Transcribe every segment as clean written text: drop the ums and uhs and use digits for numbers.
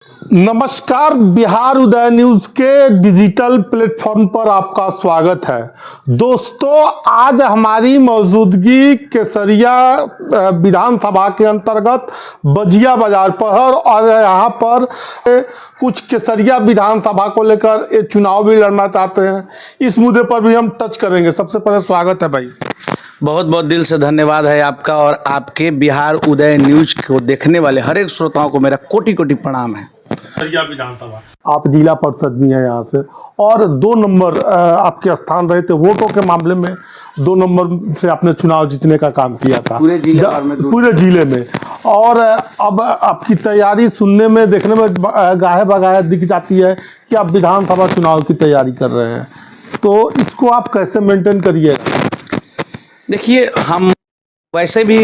नमस्कार, बिहार उदय न्यूज के digital platform पर आपका स्वागत है। दोस्तों, आज हमारी मौजूदगी केसरिया विधानसभा के अंतर्गत बजिया बाजार पर है और यहाँ पर कुछ केसरिया विधानसभा को लेकर ये चुनाव भी लड़ना चाहते हैं। इस मुद्दे पर भी हम टच करेंगे। सबसे पहले स्वागत है भाई। बहुत बहुत दिल से धन्यवाद है आपका और आपके बिहार उदय न्यूज को देखने वाले हर एक श्रोताओं को मेरा कोटि कोटि प्रणाम है। विधानसभा आप जिला परिषद भी हैं यहाँ से, और 2 नंबर आपके स्थान रहे थे वोटों के मामले में। 2 नंबर से आपने चुनाव जीतने का काम किया था पूरे जिले में। और अब आपकी तैयारी सुनने में देखने में गाहे बगाहे दिख जाती है कि आप विधानसभा चुनाव की तैयारी कर रहे हैं, तो इसको आप कैसे मेंटेन करिएगा? देखिए, हम वैसे भी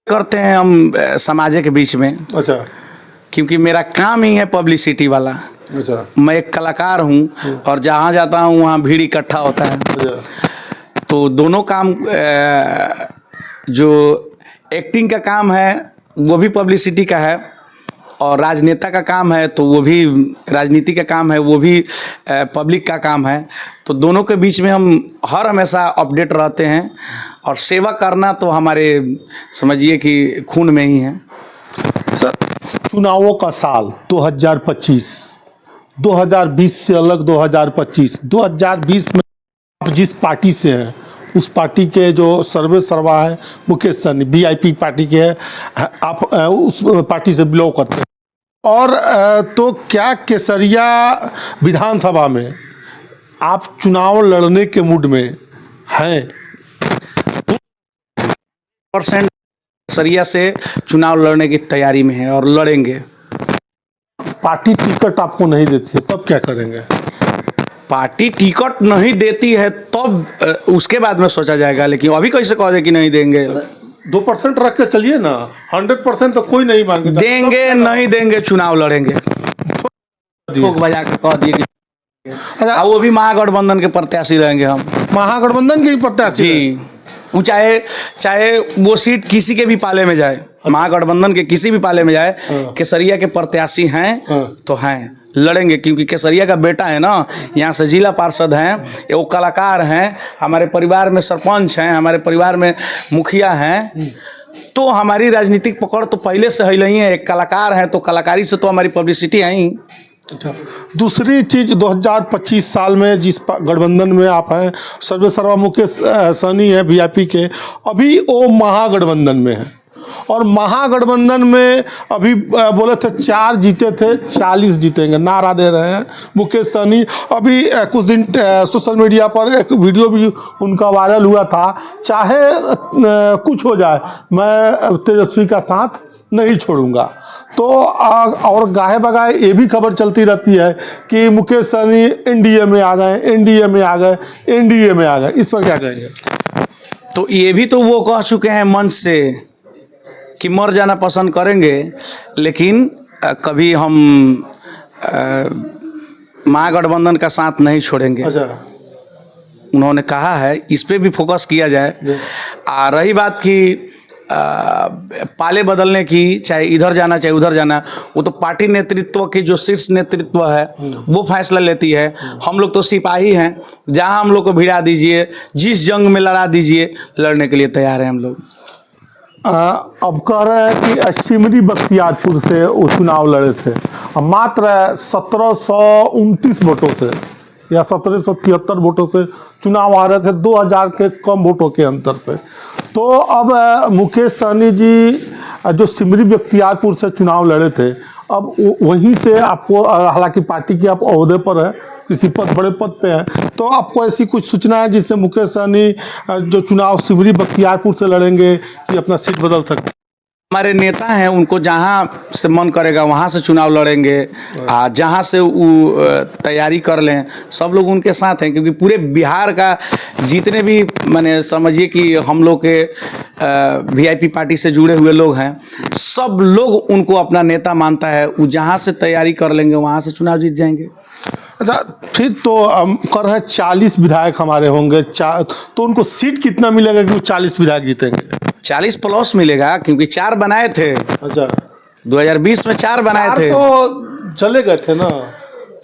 करते हैं हम समाज के बीच में। अच्छा। क्योंकि मेरा काम ही है पब्लिसिटी वाला। अच्छा। मैं एक कलाकार हूँ और जहाँ जाता हूँ वहाँ भीड़ इकट्ठा होता है। अच्छा। तो दोनों काम, जो एक्टिंग का काम है वो भी पब्लिसिटी का है, और राजनेता का काम है तो वो भी राजनीति का काम है, वो भी पब्लिक का काम है। तो दोनों के बीच में हम हर हमेशा अपडेट रहते हैं, और सेवा करना तो हमारे समझिए कि खून में ही है। सर, चुनावों का साल 2025, 2020 से अलग 2020 में आप जिस पार्टी से हैं उस पार्टी के जो सर्वे सर्वा है मुकेश सहनी वीआईपी पार्टी के हैं, आप उस पार्टी से बिलोंग करते हैं। और तो क्या केसरिया विधानसभा में आप चुनाव लड़ने के मूड में हैं? % केसरिया से चुनाव लड़ने की तैयारी में है और लड़ेंगे। पार्टी टिकट आपको नहीं देती है तब क्या करेंगे? पार्टी टिकट नहीं देती है तब उसके बाद में सोचा जाएगा, लेकिन अभी कैसे कह दे कि नहीं देंगे? 2% रख के चलिए ना, 100% तो कोई नहीं मांगे। देंगे नहीं देंगे, चुनाव लड़ेंगे। ठोक बजा के कह दिए कि अच्छा, वो भी महागठबंधन के प्रत्याशी रहेंगे। हम महागठबंधन के ही प्रत्याशी जी, वो चाहे वो सीट किसी के भी पाले में जाए, महागठबंधन के किसी भी पाले में जाए, केसरिया के प्रत्याशी हैं तो हैं, लड़ेंगे। क्योंकि केसरिया का बेटा है ना, यहाँ से जिला पार्षद हैं, वो कलाकार हैं, हमारे परिवार में सरपंच हैं, हमारे परिवार में मुखिया हैं। तो हमारी राजनीतिक पकड़ तो पहले से ही है। एक कलाकार हैं तो कलाकारी से तो हमारी पब्लिसिटी है ही। अच्छा, दूसरी चीज 2025 साल में जिस गठबंधन में आप हैं, सर्वे सर्वा मुकेश सहनी है वीआईपी के, अभी वो महागठबंधन में है। और महागठबंधन में अभी बोले थे 4 जीते थे, 40 जीतेंगे, नारा दे रहे हैं मुकेश सहनी। अभी कुछ दिन सोशल मीडिया पर एक वीडियो भी उनका वायरल हुआ था, चाहे कुछ हो जाए मैं तेजस्वी का साथ नहीं छोड़ूंगा। तो और गाहे बगाहे ये भी खबर चलती रहती है कि मुकेश सहनी एनडीए में आ गए, एनडीए में आ गए। इस पर क्या कहेंगे? तो ये भी तो वो कह चुके हैं मंच से कि मर जाना पसंद करेंगे, लेकिन कभी हम महागठबंधन का साथ नहीं छोड़ेंगे। अच्छा। उन्होंने कहा है, इस पे भी फोकस किया जाए। रही बात की पाले बदलने की, चाहे इधर जाना चाहे उधर जाना, वो तो पार्टी नेतृत्व की जो शीर्ष नेतृत्व है वो फैसला लेती है। हम लोग तो सिपाही हैं, जहां हम लोग को भिड़ा दीजिए, जिस जंग में लड़ा दीजिए, लड़ने के लिए तैयार हैं हम लोग। अब कह रहे हैं कि सिमरी बख्तियारपुर से वो चुनाव लड़े थे, मात्र 1729 वोटों से या 1773 वोटों से चुनाव आ रहे थे, 2000 के कम वोटों के अंतर से। तो अब मुकेश सहनी जी जो सिमरी बख्तियारपुर से चुनाव लड़े थे, अब वहीं से आपको, हालांकि पार्टी के आप ओहदे पर है, किसी बड़े पद पे हैं, तो आपको ऐसी कुछ सूचना है जिससे मुकेश सहनी जो चुनाव सिमरी बख्तियारपुर से लड़ेंगे कि अपना सीट बदल सकते? हमारे नेता हैं, उनको जहाँ से मन करेगा वहाँ से चुनाव लड़ेंगे, जहाँ से वो तैयारी कर लें, सब लोग उनके साथ हैं। क्योंकि पूरे बिहार का जितने भी, माने समझिए कि हम लोग के वीआईपी पार्टी से जुड़े हुए लोग हैं, सब लोग उनको अपना नेता मानता है। वो जहाँ से तैयारी कर लेंगे वहाँ से चुनाव जीत जाएंगे। अच्छा, फिर तो कर रहे 40 विधायक हमारे होंगे, तो उनको सीट कितना मिलेगा कि वो 40 विधायक जीतेंगे? 40 प्लस मिलेगा, क्योंकि 4 बनाए थे। अच्छा। 2020 में 4 बनाए थे। तो चले गए थे ना।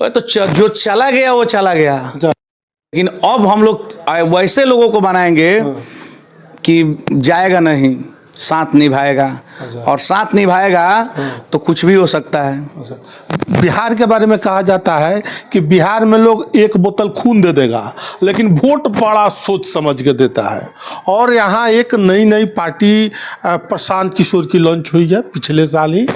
वो तो जो चला गया वो चला गया, लेकिन अब हम लोग वैसे लोगों को बनाएंगे कि जाएगा नहीं, साथ निभाएगा। और साथ निभाएगा तो कुछ भी हो सकता है। बिहार के बारे में कहा जाता है कि बिहार में लोग एक बोतल खून दे देगा, लेकिन वोट बड़ा सोच समझ के देता है। और यहाँ एक नई पार्टी प्रशांत किशोर की लॉन्च हुई है पिछले साल ही।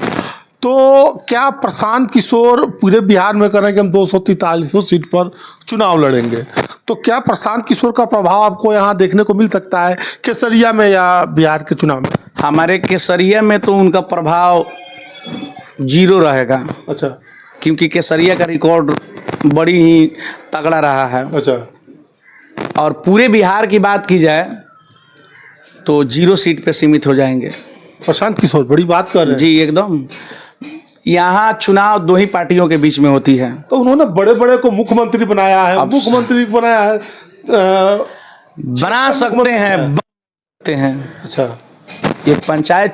तो क्या प्रशांत किशोर पूरे बिहार में करें कि हम 243 सीट पर चुनाव लड़ेंगे, तो क्या प्रशांत किशोर का प्रभाव आपको यहाँ देखने को मिल सकता है केसरिया में या बिहार के चुनाव में? हमारे केसरिया में तो उनका प्रभाव 0 रहेगा। अच्छा। क्योंकि केसरिया का रिकॉर्ड बड़ी ही तगड़ा रहा है। अच्छा। और पूरे बिहार की बात की जाए तो 0 सीट पे सीमित हो जाएंगे। प्रशांत किशोर बड़ी बात कर रहे हैं जी, एकदम। यहाँ चुनाव 2 ही पार्टियों के बीच में होती है। तो उन्होंने बड़े बड़े को मुख्यमंत्री बनाया है, मुख्यमंत्री बनाया है, बना सकते हैं। अच्छा। एक पंचायत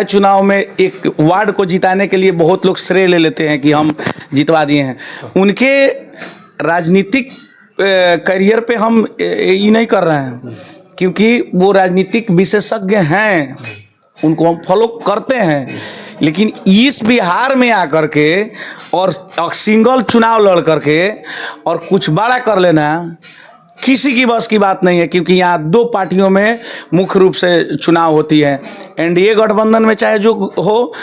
चुनाव में एक वार्ड को जिताने के लिए बहुत लोग श्रेय ले लेते हैं कि हम जितवा दिए हैं। उनके राजनीतिक करियर पे हम ये नहीं कर रहे हैं, क्योंकि वो राजनीतिक विशेषज्ञ हैं, उनको हम फॉलो करते हैं। लेकिन इस बिहार में आकर के और सिंगल चुनाव लड़ करके और कुछ बड़ा कर लेना किसी की बस की बात नहीं है। क्योंकि यहाँ 2 पार्टियों में मुख्य रूप से चुनाव होती है। एनडीए गठबंधन में चाहे जो हो,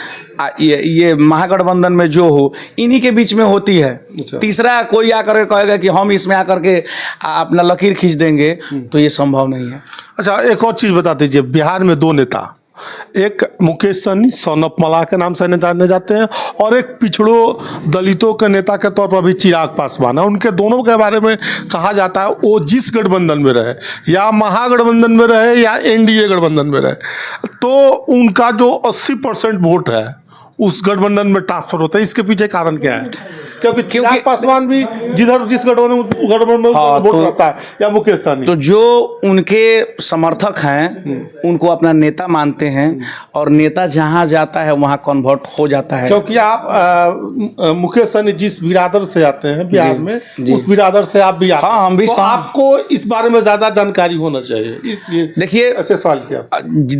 ये महागठबंधन में जो हो, इन्हीं के बीच में होती है। अच्छा। तीसरा कोई आकर के कहेगा कि हम इसमें आकर के अपना लकीर खींच देंगे, तो ये संभव नहीं है। अच्छा, एक और चीज़ बता दीजिए। बिहार में 2 नेता, एक मुकेश सहनी सन ऑफ मलाह के नाम से जाने जाते हैं, और एक पिछड़ों दलितों के नेता के तौर पर भी चिराग पासवान है। उनके दोनों के बारे में कहा जाता है वो जिस गठबंधन में रहे, या महागठबंधन में रहे या एनडीए गठबंधन में रहे, तो उनका जो 80% वोट है उस गठबंधन में ट्रांसफर होता है। इसके पीछे कारण क्या है? क्योंकि चिराग पासवान भी जिस गठबंधन में वोट रहता है, या मुकेश सहनी, तो जो उनके समर्थक हैं उनको अपना नेता मानते हैं, और नेता जहां जाता है वहां कन्वर्ट हो जाता है। क्योंकि आप मुकेश सहनी जिस बिरादर से आते हैं बिहार में, उस बिरादर से आप भी आते हैं। हाँ, हम भी। तो आपको इस बारे में ज्यादा जानकारी होना चाहिए, इसलिए देखिए ऐसे सवाल किया।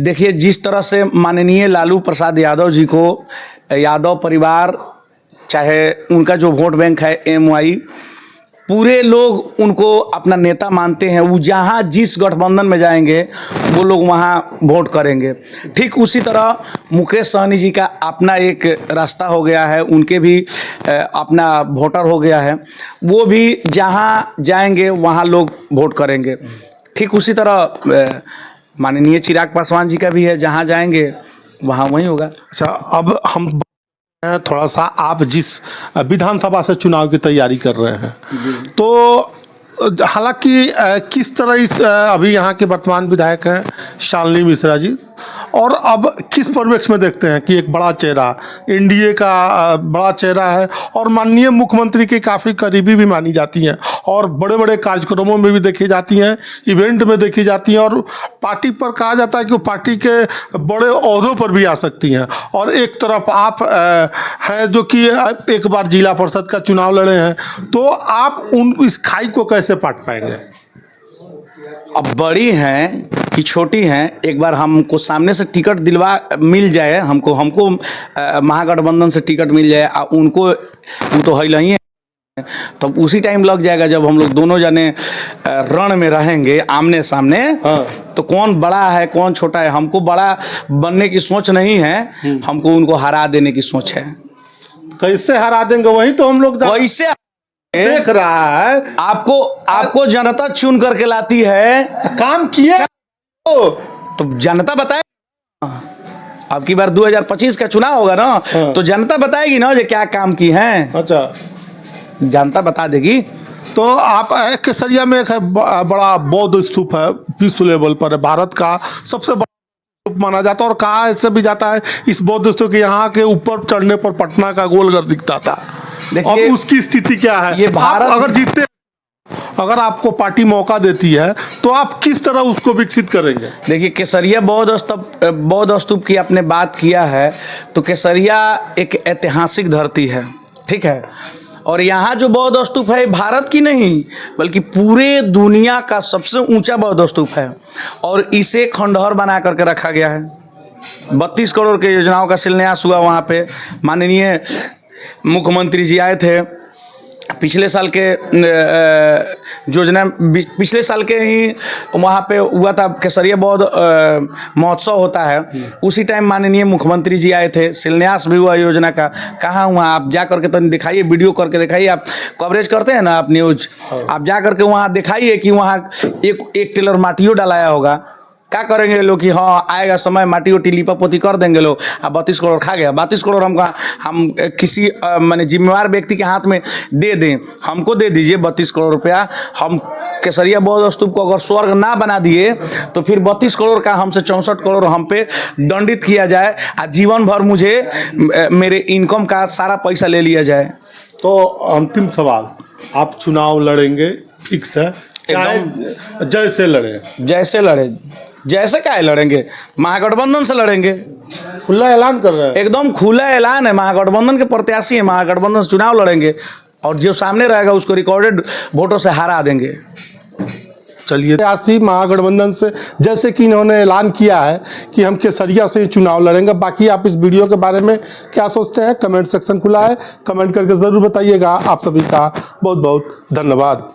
देखिए, जिस तरह से माननीय लालू प्रसाद यादव जी को यादव परिवार, चाहे उनका जो वोट बैंक है MY, पूरे लोग उनको अपना नेता मानते हैं। वो जहाँ जिस गठबंधन में जाएंगे वो लोग वहाँ वोट करेंगे। ठीक उसी तरह मुकेश सहनी जी का अपना एक रास्ता हो गया है, उनके भी अपना वोटर हो गया है। वो भी जहाँ जाएंगे वहाँ लोग वोट करेंगे। ठीक उसी तरह माननीय चिराग पासवान जी का भी है, जहाँ जाएंगे वहाँ वही होगा। अच्छा, अब हम थोड़ा सा, आप जिस विधानसभा से चुनाव की तैयारी कर रहे हैं, तो हालांकि किस तरह इस अभी यहाँ के वर्तमान विधायक हैं शालिनी मिश्रा जी, और अब किस परिप्रेक्ष्य में देखते हैं कि एक बड़ा चेहरा, एनडीए का बड़ा चेहरा है, और माननीय मुख्यमंत्री के काफ़ी करीबी भी मानी जाती हैं, और बड़े बड़े कार्यक्रमों में भी देखी जाती हैं, इवेंट में देखी जाती हैं, और पार्टी पर कहा जाता है कि वो पार्टी के बड़े ओहदों पर भी आ सकती हैं। और एक तरफ आप हैं जो कि एक बार जिला परिषद का चुनाव लड़े हैं, तो आप इस खाई को कैसे पाट पाएंगे? अब बड़ी हैं कि छोटी हैं, एक बार हमको सामने से टिकट मिल जाए, हमको महागठबंधन से टिकट मिल जाए, उनको वो तो है ही है, तब उसी टाइम लग जाएगा जब हम लोग दोनों जने रण में रहेंगे आमने सामने। हाँ। तो कौन बड़ा है कौन छोटा है, हमको बड़ा बनने की सोच नहीं है, हमको उनको हरा देने की सोच है। कैसे हरा देंगे, वही तो हम लोग कैसे देख रहा है। आपको जनता चुन करके लाती है, काम किए तो जनता बताए। अब की बार 2025 का चुनाव होगा ना, तो जनता बताएगी ना जो क्या काम की हैं। अच्छा, जनता बता देगी। तो आप केसरिया में एक बड़ा बौद्ध स्तूप है, विश्व लेवल पर है, भारत का सबसे बड़ा स्तूप माना जाता है, और कहा ऐसे भी जाता है इस बौद्ध स्तूप के यहाँ के ऊपर चढ़ने पर पटना का गोलघर दिखता था। अब उसकी स्थिति क्या है? ये भारत अगर जीतते अगर आपको पार्टी मौका देती है तो आप किस तरह उसको विकसित करेंगे? देखिए, केसरिया बौद्ध स्तूप की आपने बात किया है, तो केसरिया एक ऐतिहासिक धरती है, ठीक है। और यहाँ जो बौद्ध स्तूप है भारत की नहीं बल्कि पूरे दुनिया का सबसे ऊंचा बौद्ध स्तूप है, और इसे खंडहर बना करके रखा गया है। 32 करोड़ के योजनाओं का शिलान्यास हुआ वहाँ पे। माननीय मुख्यमंत्री जी आए थे पिछले साल के योजना, पिछले साल के ही वहाँ पे हुआ था, केसरिया बौद्ध महोत्सव होता है, उसी टाइम माननीय मुख्यमंत्री जी आए थे, शिलान्यास भी हुआ योजना का। कहाँ हुआ, आप जा करके तो दिखाइए, वीडियो करके दिखाइए, आप कवरेज करते हैं ना आप न्यूज, आप जा करके वहाँ दिखाइए कि वहाँ एक टेलर माटियों डालाया होगा। क्या करेंगे लोग कि हाँ आएगा समय माटी उटी लिपा पोती कर देंगे लोग, अब 32 करोड़ खा गया। 32 करोड़ हम किसी माने जिम्मेवार व्यक्ति के हाथ में दे दें, हमको दे दीजिए 32 करोड़ रुपया, हम केसरिया बौद्ध स्तूप को अगर स्वर्ग ना बना दिए तो फिर 32 करोड़ का हमसे 64 करोड़ हम पे दंडित किया जाए, और जीवन भर मुझे मेरे इनकम का सारा पैसा ले लिया जाए। तो अंतिम सवाल, आप चुनाव लड़ेंगे फिक्स है? चाहे जैसे लड़े, जैसे क्या लड़ेंगे, महागठबंधन से लड़ेंगे। खुला ऐलान कर रहे हैं? एकदम खुला ऐलान है, महागठबंधन के प्रत्याशी है, महागठबंधन से चुनाव लड़ेंगे, और जो सामने रहेगा उसको रिकॉर्डेड वोटों से हरा देंगे। चलिए, प्रत्याशी महागठबंधन से, जैसे कि इन्होंने ऐलान किया है कि हम केसरिया से ही चुनाव लड़ेंगे। बाकी आप इस वीडियो के बारे में क्या सोचते हैं, कमेंट सेक्शन खुला है, कमेंट करके ज़रूर बताइएगा। आप सभी का बहुत बहुत धन्यवाद।